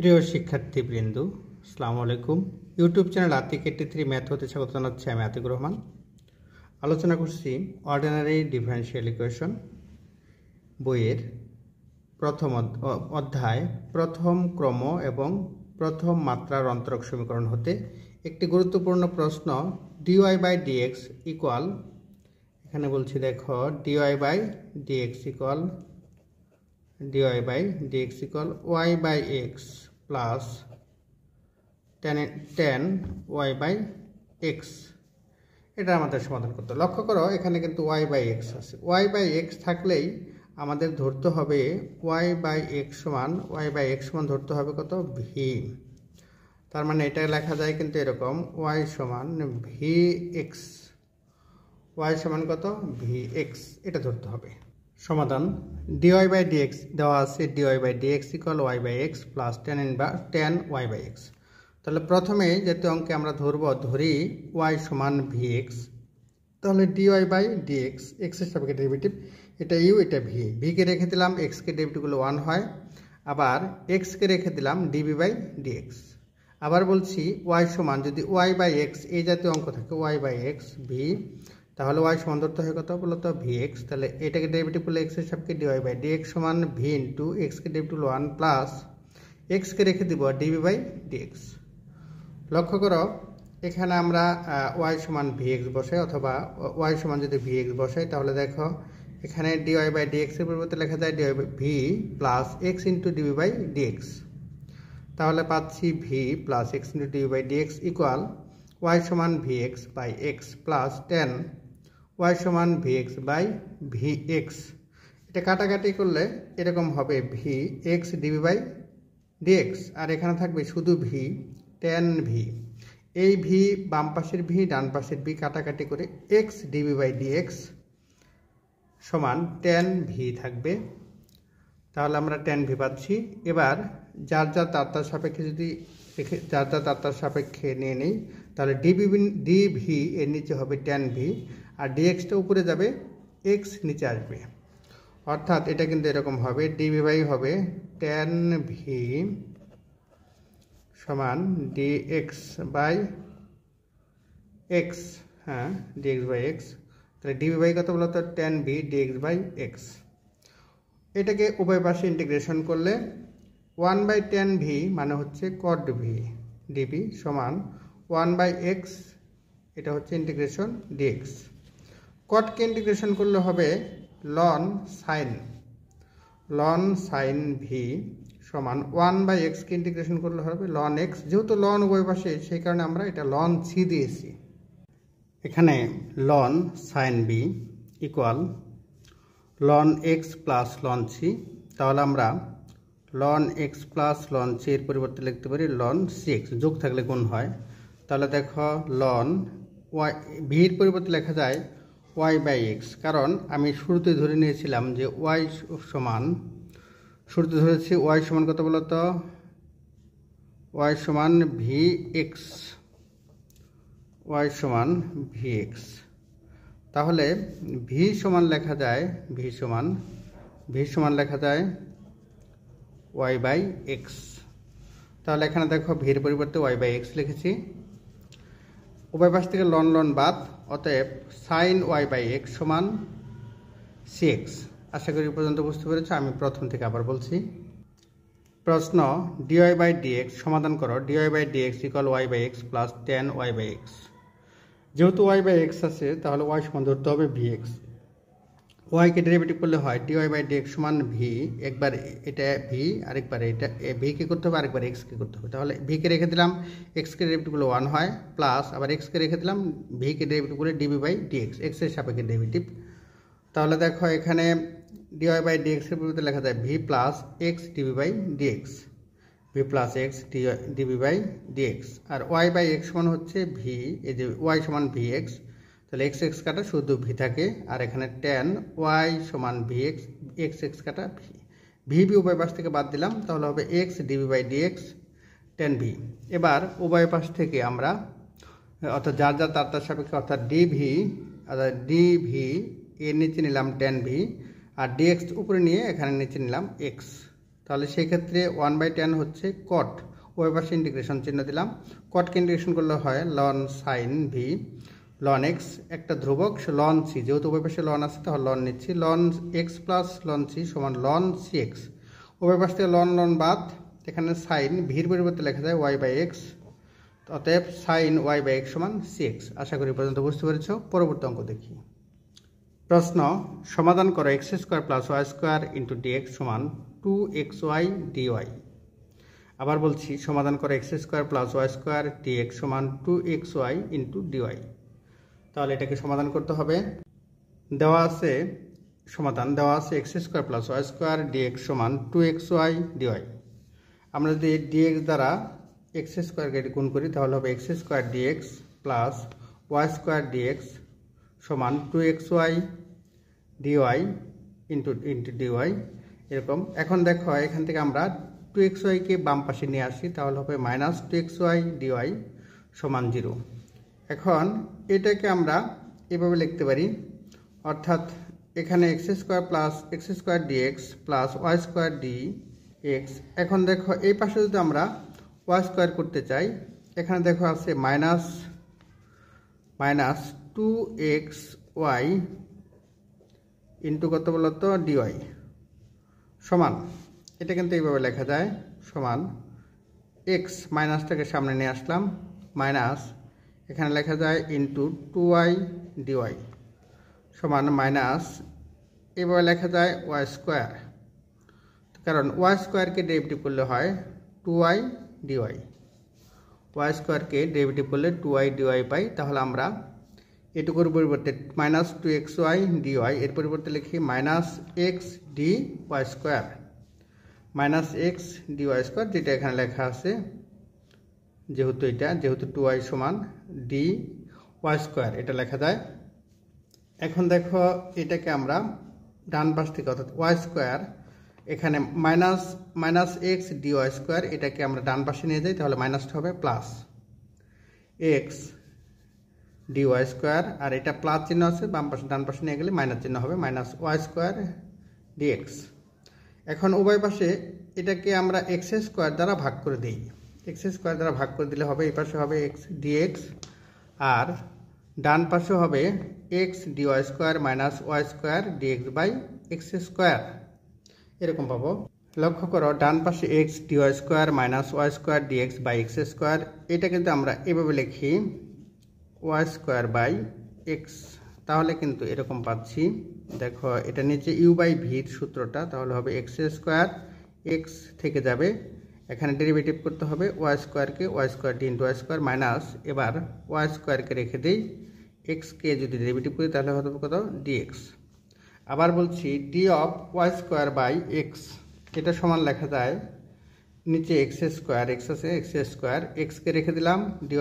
প্রিয় শিক্ষার্থীবৃন্দ, আসসালামু আলাইকুম। ইউটিউব চ্যানেল আতিক 83 ম্যাথ হতে স্বাগত জানাচ্ছি। আমি আতিকুর রহমান। আলোচনা করছি অর্ডিনারি ডিফারেনশিয়াল ইকুয়েশন বইয়ের প্রথম অধ্যায় প্রথম ক্রম এবং প্রথম মাত্রার অন্তরক সমীকরণ হতে একটি গুরুত্বপূর্ণ প্রশ্ন ডিওয়াই বাই ডিএক্স ইকুয়াল, এখানে বলছি দেখো dy by dx equal y by x plus tan y by x, এটা আমাদের সমাধান করতে। লক্ষ্য করো এখানে কিন্তু y by x আছে। y by x থাকলেই আমাদের ধরতে হবে y by x সমান ধরতে হবে কত, v। তার মানে এটা লেখা যায় কিন্তু এরকম y সমান vx, y সমান কত, vx, এটা ধরতে হবে। সমাধান dy by dx দেওয়া আছে, dy by dx equal y by x plus tan y by x। তাহলে প্রথমে যেহেতু অঙ্কে আমরা ধরি y সমান vx, তাহলে dy by dx x এর সাপেক্ষে ডেরিভেটিভ, এটা u এটা v কে রেখে দিলাম, x কে ডেরিভেটিভগুলো 1 হয়, আবার x কে রেখে দিলাম dv by dx। আবার বলছি y সমান যদি y by x এই জাতীয় অঙ্ক থাকে y by x v, তাহলে y সমান ধরতে হয় কত বলতো, vx। তাহলে এটাকে ডেরিভেটিভ করলে x এর সাপেক্ষে dy by dx সমান v ইন্টু x কে ডেরিভেটিভ 1 প্লাস x কে রেখে দিব dv by dx। লক্ষ্য করো এখানে আমরা y সমান vx বসাই, অথবা y সমান যদি vx বসাই, তাহলে দেখো এখানে dy by dx এর পরিবর্তে লেখা যায় dy by v plus x into dv by dx। তাহলে পাচ্ছি v plus x into dv by dx equal y সমান vx by x plus tan y সমান vx বাই vx। এটা কাটাকাটি করলে এরকম হবে vx dv বাই dx, আর এখানে থাকবে শুধু v tan v। এই v বাম পাশের v ডান পাশের v কাটাকাটি করে x dv বাই dx সমান tan v থাকবে। তাহলে আমরা tan v পাচ্ছি। এবার যার তার সাপেক্ষে যদি তার সাপেক্ষে নিয়ে নেই, তাহলে dv এর নিচে হবে tan v, আর dxটা উপরে যাবে, x নিচে আসবে। অর্থাৎ এটা কিন্তু এরকম হবে dv বাই হবে tan v সমান dx বাই x, হ্যাঁ dx বাই x। তাহলে dv বাই কত বলতো, tan v dx by x। এটাকে উভয় পাশে ইন্টিগ্রেশন করলে 1 বাই tan v মানে হচ্ছে cot v dv সমান 1 বাই x, এটা হচ্ছে ইন্টিগ্রেশন dx। কটকে ইন্টিগ্রেশন করলে হবে ln sin v সমান 1 বাই x কে ইন্টিগ্রেশন করলে হবে ln x। যেহেতু ln উভয় পাশে, সেই কারণে আমরা এটা ln c দিয়েছি। এখানে ln sin v equal ln x plus ln c। তাহলে আমরা ln x plus ln c এর পরিবর্তে লিখতে পারি ln cx, যোগ থাকলে গুণ হয়। তাহলে দেখো ln y v এর পরিবর্তে লেখা যায় y বাই x, কারণ আমি শুরুতে ধরে নিয়েছিলাম যে y সমান কত বলতো, y সমান vx, তাহলে v সমান লেখা যায় y বাই x। তাহলে এখানে দেখো v এর পরিবর্তে y বাই x লিখেছি। উভয় পাশ থেকে লন বাদ, অতএব sin y বাই x সমান cx। আশা করি পর্যন্ত বুঝতে পেরেছো। আমি প্রথম থেকে আবার বলছি। প্রশ্ন dy বাই dx সমাধান করো। dy by dx equal y by x plus tan y by x। যেহেতু y বাই x আছে, তাহলে y সমান ধরতে হবে vx। y কে ডেরিভেটিভ করলে হয় dy বাই dx সমান v, একবার এটা v আরেকবার এটা v কে করতে হবে, আরেকবার x কে করতে হবে। তাহলে v কে রেখে দিলাম, x কে ডেরিভেটিভ করলে 1 হয়, প্লাস আবার x কে রেখে দিলাম, v কে ডেরিভেটিভ করলে dv বাই dx, x এর সাপেক্ষে ডেরিভেটিভ। তাহলে দেখো এখানে dy বাই dx এর পরিবর্তে লেখা যায় v plus x dv by dx, v plus x dv by dx। আর y বাই x সমান হচ্ছে v, এই যে y সমান vx, তাহলে x x কাটা শুধু v থাকে, আর এখানে tan y সমান vx, x x কাটা v উভয় পাশ থেকে বাদ দিলাম, তাহলে হবে x dv by dx tan v। এবার উভয় পাশ থেকে আমরা অর্থাৎ যার তার সাপেক্ষে অর্থাৎ dv এর নিচে নিলাম tan v, আর dx উপরে নিয়ে এখানে নিচে নিলাম x। তাহলে সেই ক্ষেত্রে 1/tan হচ্ছে কট, ওই পাশে ইন্টিগ্রেশন চিহ্ন দিলাম। কটকে ইন্টিগ্রেশন করলে হয় ln sine v ln x, একটা ধ্রুবক লন সি, যেহেতু ওই পাশে লন আছে তাহলে লন নিচ্ছি, ln x plus ln c সমান লন সি এক্স। ওই পাশ থেকে লন লন বাদ, এখানে সাইন ভির পরিবর্তে লেখা যায় y/x, অতএব সাইন y/x সমান cx। আশা করি পর্যন্ত বুঝতে পেরেছ। পরবর্তী অঙ্ক দেখি। প্রশ্ন, সমাধান করো x² + y² * dx সমান 2xy dy। আবার বলছি, সমাধান করো x² + y² dx সমান 2xy * dy। তাহলে এটাকে সমাধান করতে হবে। দেওয়া আছে সমাধান, দেওয়া আছে x² + y² dx সমান 2xy dy। আমরা যদি dx দ্বারা x² কে গুণ করি তাহলে হবে x² dx plus y² dx সমান 2xy dy ইন্টু dy এরকম। এখন দেখো এখান থেকে আমরা 2xy কে বাম পাশে নিয়ে আসি, তাহলে হবে -2xy dy সমান 0। এখন এটাকে আমরা এভাবে লিখতে পারি, অর্থাৎ এখানে x² dx plus y² dx। এখন দেখো এই পাশে যদি আমরা y² করতে চাই, এখানে দেখো আছে -2xy ইন্টু কত বলতো dy সমান, এটা কিন্তু এইভাবে লেখা যায়, সমান x মাইনাসটাকে সামনে নিয়ে আসলাম, মাইনাস এখানে লেখা যায় ইন্টু 2y dy সমান মাইনাস এভাবে লেখা যায় y², কারণ y² কে ডেরিভেটিভ করলে হয় 2y dy, y² কে ডেরিভেটিভ করলে 2y dy পাই। তাহলে আমরা এটুকুর পরিবর্তে -2xy dy এর পরিবর্তে লিখি -x dy², -x dy², যেটা এখানে লেখা আছে, যেহেতু 2y সমান dy² এটা লেখা যায়। এখন দেখো এটাকে আমরা ডান পাশ থেকে, অর্থাৎ y² এখানে -x dy², এটাকে আমরা ডান পাশে নিয়ে যাই, তাহলে মাইনাসটা হবে প্লাস x dy², আর এটা প্লাস চিহ্ন আছে, বাম পাশে ডান পাশে নিয়ে গেলে মাইনাস চিহ্ন হবে, -y² dx। এখন উভয় পাশে এটাকে আমরা x² দ্বারা ভাগ করে দিই, x² দ্বারা ভাগ করে দিলে হবে এই পাশে হবে x dx, আর ডান পাশে হবে x dy² y² dx/x², এরকম পাবো। লক্ষ্য করো ডান পাশে x dy² y² dx/x², এটা কিন্তু আমরা এভাবে লিখি y²/x, তাহলে কিন্তু এরকম পাচ্ছি। দেখো এটা নিচে u/v সূত্রটা, তাহলে হবে x² x থেকে যাবে, এখানে ডেরিভেটিভ করতে হবে y² কে y² d * y² মাইনাস, এবার y² কে রেখে দিই, x কে যদি ডেরিভেটিভ করি তাহলে হবে কত dx। আবার বলছি d of y²/x, এটা সমান লেখা যায় নিচে x² x আছে x² x কে রেখে দিলাম dy²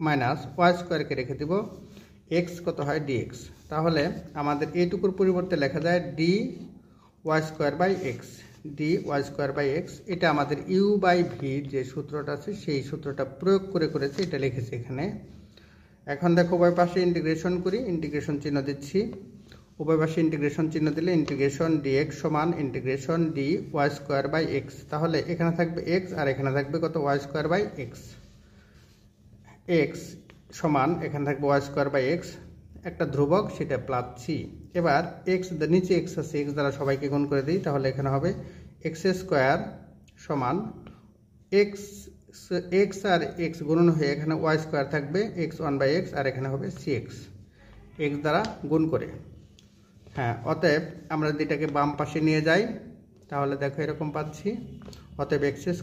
মাইনাস y² কে রেখে দিব, x কত হয় dx। তাহলে আমাদের এইটুকুর পরিবর্তে লেখা যায় dy²/x, dy²/x, এটা আমাদের u/v যে সূত্রটা আছে সেই সূত্রটা প্রয়োগ করেছে, এটা লিখেছি এখানে। এখন দেখো উভয় পাশে ইন্টিগ্রেশন করি, ইন্টিগ্রেশন চিহ্ন দিচ্ছি, উভয় পাশে ইন্টিগ্রেশন চিহ্ন দিলে ইন্টিগ্রেশন dx সমান ইন্টিগ্রেশন dy²/x, তাহলে এখানে থাকবে x আর এখানে থাকবে কত y²/x, x সমান এখানে থাকবে y²/x, একটা ধ্রুবক সেটা প্লাস c। এবার x নিচে x আছে, x দ্বারা সবাইকে গুণ করে দিই, তাহলে এখানে হবে x² সমান x আর x গুণন হয়ে এখানে y² থাকবে x1/x, আর এখানে হবে cx x দ্বারা গুণ করে। হ্যাঁ, অতএব আমরা যদি এটাকে বাম পাশে নিয়ে যাই তাহলে দেখো এরকম পাচ্ছি, অতএব x² y²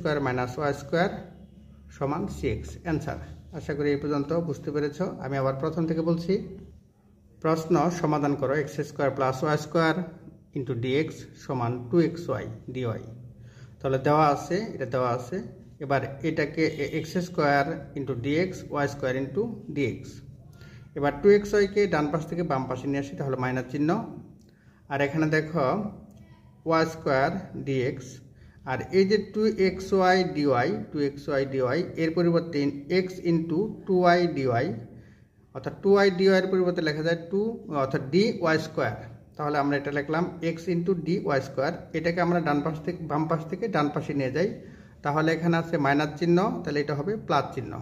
সমান cx, অ্যান্সার। আশা করি এই পর্যন্ত বুঝতে পেরেছ। আমি আবার প্রথম থেকে বলছি। প্রশ্ন, সমাধান করো x² + y² * dx সমান 2xy dy। তাহলে দেওয়া আছে, এটা দেওয়া আছে, এবার এটাকে x² dx y² dx। এবার 2xy কে ডান পাশ থেকে বাম পাশে নিয়ে আসি, তাহলে মাইনাস চিহ্ন, আর এখানে দেখো y² dx, আর এই যে 2xy dy এর পরিবর্তে x * 2y dy, অর্থাৎ 2y dy এর পরিবর্তে লেখা যায় 2, অর্থাৎ dy², তাহলে আমরা এটা লিখলাম x into d y square. এটাকে আমরা ডান পাশ থেকে বাম পাশ থেকে ডান পাশে নিয়ে যাই, তাহলে এখানে আছে মাইনাস চিহ্ন, তাহলে এটা হবে প্লাস চিহ্ন,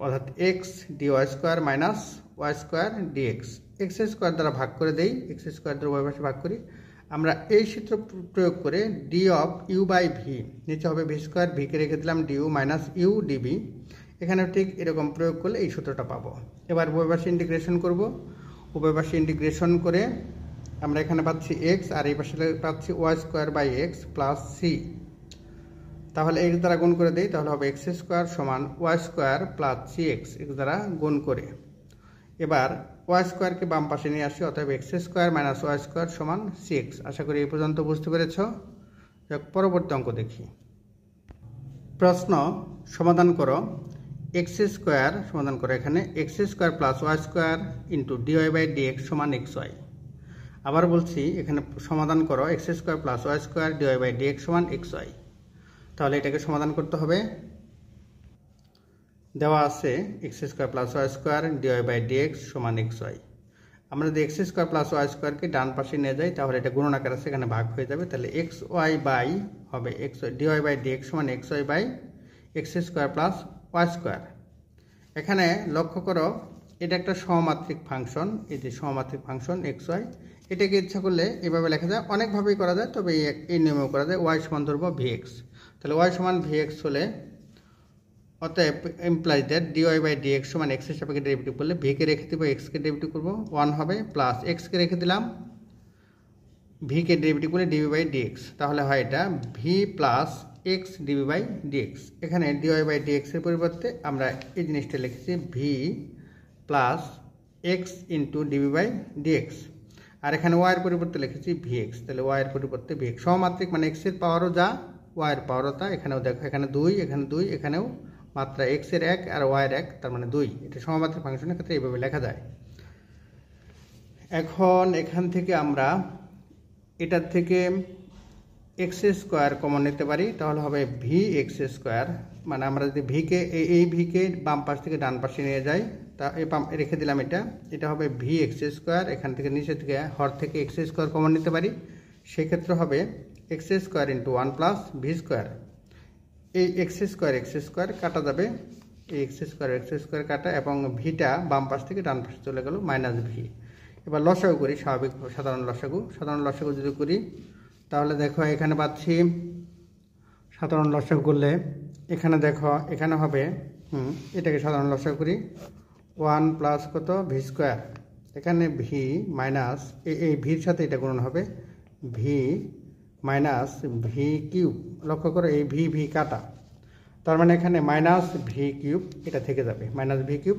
অর্থাৎ x d y square minus y square dx. X square দ্বারা ভাগ করে দেই, এক্স স্কোয়ার দ্বারা ওয়াই পাশে ভাগ করি। আমরা এই সূত্র প্রয়োগ করে d of u by v, নিচে হবে ভি স্কোয়ার, ভিকে রেখে দিলাম ডিউ মাইনাস ইউ ডিবি। এখানেও ঠিক এরকম প্রয়োগ করলে এই সূত্রটা পাবো। এবার উভয় পাশে ইন্টিগ্রেশন করব। উভয় পাশে ইন্টিগ্রেশন করে আমরা এখানে পাচ্ছি এক্স, আর এই পাশে পাচ্ছি y square by x plus c. তাহলে এক্স দ্বারা গুণ করে দেই, তাহলে হবে এক্স স্কোয়ার সমান y square plus c x, x দ্বারা গুণ করে। এবার ওয়াই স্কোয়ারকে বাম পাশে নিয়ে আসি, অতএব x square minus y square সমান সি এক্স। আশা করি এই পর্যন্ত বুঝতে পেরেছ। পরবর্তী অঙ্ক দেখি। প্রশ্ন সমাধান করো। এক্স স্কোয়ার সমাধান করো, এখানে x square plus y square into dy by dx সমান এক্স ওয়াই। আবার বলছি, এখানে সমাধান করো x square plus y square dy by dx সমান এক্স ওয়াই। তাহলে এটাকে সমাধান করতে হবে। দেওয়া আছে x square plus y square dy by dx সমান এক্স ওয়াই। আমরা যদি এক্স স্কোয়ার প্লাস ওয়াই স্কোয়ারকে ডান পাশে নিয়ে যাই, তাহলে এটা গুণন আকারে সেখানে ভাগ হয়ে যাবে। তাহলে এক্স ওয়াই বাই হবে x y dy by dx সমান x y by x square plus y square. এখানে লক্ষ্য করো, এটা একটা সহমাত্রিক ফাংশন, এই যে সহমাত্রিক ফাংশন এক্স ওয়াই। এটাকে ইচ্ছা করলে এভাবে লেখা যায়, অনেকভাবেই করা যায়, তবে এই নিয়মেও করা যায়। ওয়াই সমান ধরবো ভি এক্স, তাহলে ওয়াই সমান ভি এক্স হলে অতএব implies that dy by dx সমান এক্স এর সাপেক্ষে ডেরিভেটিভ করলে ভিকে রেখে দিব, এক্সকে ডেরিভেটিভ করবো 1 হবে, প্লাস এক্সকে রেখে দিলাম, ভিকে ডেরিভেটিভ করলে ডিবি বাই ডিএক্স। তাহলে হয় এটা v plus x dv by dx. এখানে ডিওয়াই বাই ডিএক্স এর পরিবর্তে আমরা এই জিনিসটা লিখেছি v plus x into dv by dx. আর এখানে ওয়াইয়ের পরিবর্তে লিখেছি ভি এক্স, তাহলে ওয়াইয়ের পরিবর্তে ভি এক্স। সহমাত্রিক মানে এক্স এর পাওয়ারও যা, ওয়াইয়ের পাওয়ারও তা। এখানেও দেখো, এখানে 2, এখানে 2, এখানেও মাত্রা এক্স এর 1 আর ওয়াইয়ের 1, তার মানে 2। এটা সহমাত্রিক ফাংশনের ক্ষেত্রে এইভাবে লেখা যায়। এখন এখান থেকে আমরা এটার থেকে এক্স স্কোয়ার কমন নিতে পারি, তাহলে হবে ভি এক্স স্কোয়ার। মানে আমরা যদি ভিকে এই ভিকে বাম পাশ থেকে ডান পাশে নিয়ে যাই, তা রেখে দিলাম, এটা হবে ভি এক্স স্কোয়ার। এখান থেকে নিচে থেকে হর থেকে এক্স স্কোয়ার কমন নিতে পারি, সেক্ষেত্রে হবে x square into 1 plus V square. এই এক্স স্কোয়ার কাটা যাবে, এই এক্স স্কোয়ার কাটা, এবং ভিটা বাম পাশ থেকে ডান পাশে চলে গেল মাইনাস ভি। এবার লসাগু করি, স্বাভাবিক সাধারণ লসাগু যদি করি, তাহলে দেখো এখানে পাচ্ছি সাধারণ লসাগু করলে এখানে দেখো এখানে হবে এটাকে সাধারণ লসাগু করি 1 প্লাস কত ভি স্কোয়ার। এখানে ভি মাইনাস এই ভির সাথে এটা গুণন হবে ভি মাইনাস ভি কিউব। লক্ষ্য করো এই ভি কাটা, তার মানে এখানে মাইনাস ভি কিউব এটা থেকে যাবে, মাইনাস ভি কিউব।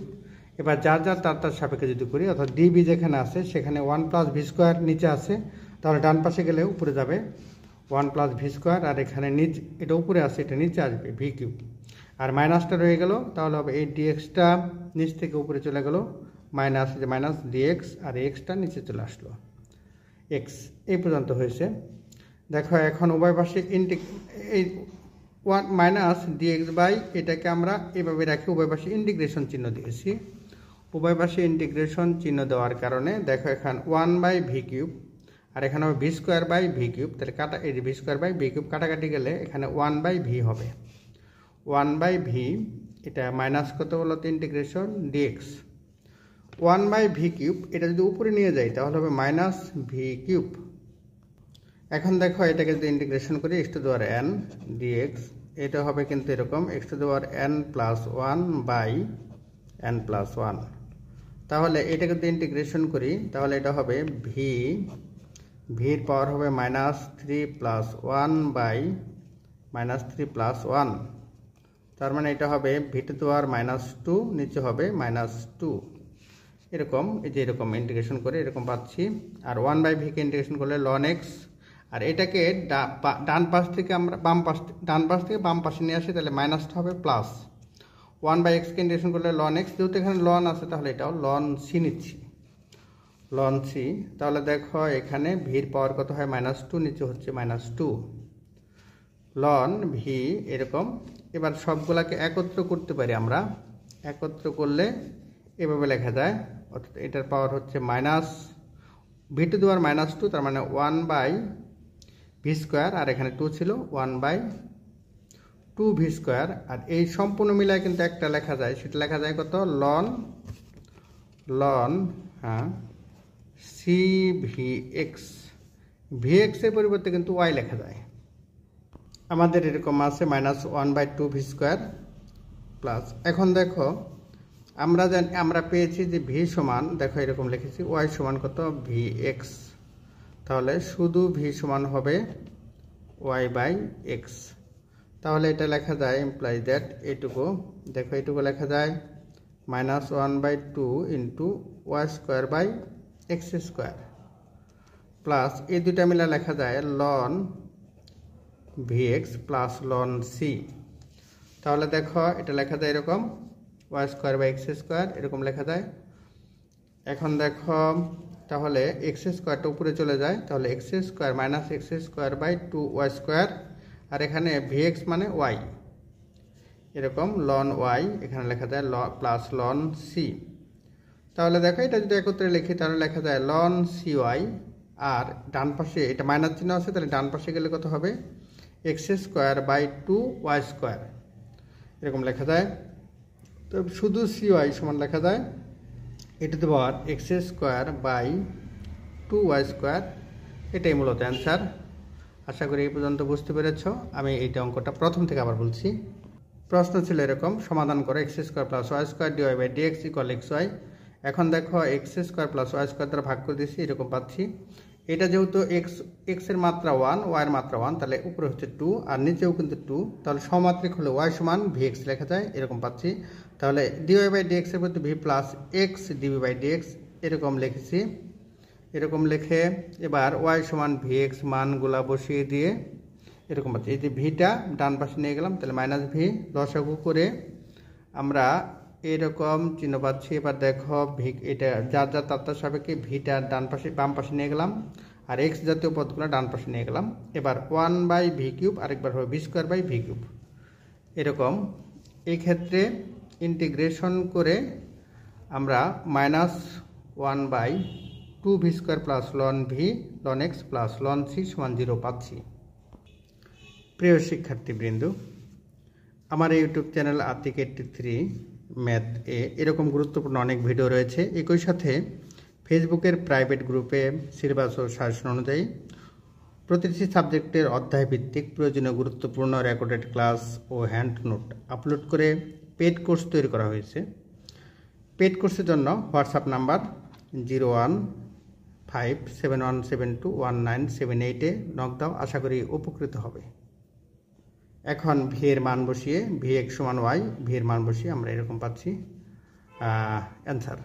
এবার যার তার সাপেক্ষে যদি করি, অর্থাৎ ডিবি যেখানে আছে সেখানে 1 প্লাস ভি স্কোয়ার নিচে আছে, তাহলে ডান পাশে গেলে উপরে যাবে 1 প্লাস ভি স্কোয়ার, আর এখানে এটা উপরে আছে, এটা নিচে আসবে ভি কিউব। আর মাইনাসটা রয়ে গেল, তাহলে হবে এই ডিএক্সটা নিচ থেকে উপরে চলে গেল, মাইনাস ডিএক্স, আর এক্সটা নিচে চলে আসলো এক্স। এই পর্যন্ত হয়েছে। দেখো এখন উভয় পাশে এই 1 মাইনাস ডিএক্স বাই এটাকে আমরা এভাবে রাখি, উভয় পাশে ইন্টিগ্রেশন চিহ্ন দিয়েছি। উভয় পাশে ইন্টিগ্রেশন চিহ্ন দেওয়ার কারণে দেখো এখানে 1 বাই ভি কিউব, আর এখানে হবে v square by v cube. তাহলে কাটা, এই যে v square by v cube কাটাকাটি গেলে এখানে 1 বাই ভি হবে, 1 বাই ভি। এটা মাইনাস কত বলো তো integration dx 1 by v cube. এটা যদি উপরে নিয়ে যাই তাহলে হবে মাইনাস ভি কিউব। এখন দেখো এটাকে যদি ইন্টিগ্রেশন করি x to the power n dx, এটা হবে কিন্তু এরকম x to the power n plus 1 by n plus 1। তাহলে এটাকে যদি ইন্টিগ্রেশন করি তাহলে এটা হবে ভির পাওয়ার হবে minus 3 plus 1 by minus 3 plus 1। তার মানে এটা হবে v to the power minus 2, নিচে হবে মাইনাস 2। এরকম এই যে এরকম ইন্টিগ্রেশন করে এরকম পাচ্ছি। আর 1 বাই ভিকে ইন্টিগ্রেশন করলে লন এক্স, আর এটাকে ডান পাশ থেকে আমরা ডান পাশ থেকে বাম পাশে নিয়ে আসি, তাহলে মাইনাসটা হবে প্লাস। 1 বাই এক্সকে ইন্টিগ্রেশন করলে লন এক্স, যেহেতু এখানে লন আছে তাহলে এটাও লন সি নিচ্ছি, লন সি। তাহলে দেখো এখানে ভির পাওয়ার কত হয় মাইনাস 2, নিচে হচ্ছে মাইনাস 2 লন ভি এরকম। এবার সবগুলাকে একত্র করতে পারি আমরা, একত্র করলে এভাবে লেখা যায়, অর্থাৎ এটার পাওয়ার হচ্ছে মাইনাস ভি টু দি পাওয়ার -2 তার মানে 1/v², আর এখানে 2 ছিল 1/2v², আর এই সম্পূর্ণ মিলায় কিন্তু একটা লেখা যায়, সেটা লেখা যায় কত, লন cvx, vx এর পরিবর্তে কিন্তু y লেখা যায়। আমাদের এরকম আছে -1/2v² প্লাস, এখন দেখো আমরা পেয়েছি যে ভি সমান, দেখো এরকম লিখেছি y সমান কত, vx, তাহলে শুধু ভি সমান হবে y/x, তাহলে এটা লেখা যায় ইমপ্লাইজ দ্যাট এইটুকু, দেখো এইটুকু লেখা যায় -1/2 × y²/x² প্লাস এই দুটা মিলে লেখা যায় ln vx plus ln c, তাহলে দেখো এটা লেখা যায় এরকম y²/x² এরকম লেখা যায়। এখন দেখো তাহলে x² উপরে চলে যায়, তাহলে x² -x²/2y², আর এখানে vx মানে y, এরকম ln y এখানে লেখা যায় প্লাস ln c, তাহলে দেখো এটা যদি একত্রে লিখি তাহলে লেখা যায় ln cy, আর ডান পাশে এটা মাইনাস চিহ্ন আছে, তাহলে ডান পাশে গেলে কত হবে, x²/2y², এরকম লেখা যায়। তো শুধু cy সমান লেখা যায় x²/2y², এটাই মূলত অ্যান্সার। আশা করি এই পর্যন্ত বুঝতে পেরেছ। আমি এইটা অঙ্কটা প্রথম থেকে আবার বলছি। প্রশ্ন ছিল এরকম, সমাধান করো x² + y² dy/dx = xy। এখন দেখো x² + y² দ্বারা ভাগ করে দিয়েছি, এরকম পাচ্ছি। এটা যেহেতু x এর মাত্রা 1, y এর মাত্রা 1, তাহলে উপরে হচ্ছে 2 আর নিচেও কিন্তু 2, তাহলে সমাত্রিক হলে y সমান vx লেখা যায়, এরকম পাচ্ছি। তাহলে dy/dx এর প্রতি v + x dv/dx এরকম লিখেছি, এরকম লিখে এবার y সমান vx মানগুলা বসিয়ে দিয়ে এরকম পাচ্ছি। এই যে ভিটা ডান পাশে নিয়ে গেলাম, তাহলে -v লসাগু করে আমরা এরকম চিহ্ন পাচ্ছি। এবার দেখো এটা যার তার সাপেক্ষে ভিটা ডান পাশে বাম পাশে নিয়ে গেলাম, আর x জাতীয় পদগুলো ডান পাশে নিয়ে গেলাম। এবার 1/v³ আরেকবার হবে v²/v³, এরকম। এই ক্ষেত্রে ইন্টিগ্রেশন করে আমরা -1/2v² plus ln v ln x plus ln c সমান 0 পাচ্ছি। প্রিয় শিক্ষার্থীবৃন্দ, আমার ইউটিউব চ্যানেল আতিক 83 ম্যাথ এ এরকম গুরুত্বপূর্ণ অনেক ভিডিও রয়েছে। একই সাথে ফেসবুকের প্রাইভেট গ্রুপে সিলেবাস ও সাজেশন অনুযায়ী প্রতিটি সাবজেক্টের অধ্যায় ভিত্তিক প্রয়োজনীয় গুরুত্বপূর্ণ রেকর্ডেড ক্লাস ও হ্যান্ড নোট আপলোড করে পেড কোর্স তৈরি করা হয়েছে। পেড কোর্সের জন্য হোয়াটসঅ্যাপ নাম্বার 01571721978 এ নক দাও, আশা করি উপকৃত হবে। এখন ভি এর মান বসিয়ে vx সমান y, ভি এর মান বসিয়ে আমরা এরকম পাচ্ছি অ্যান্সার।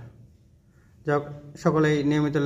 যাক, সকলেই নিয়মিত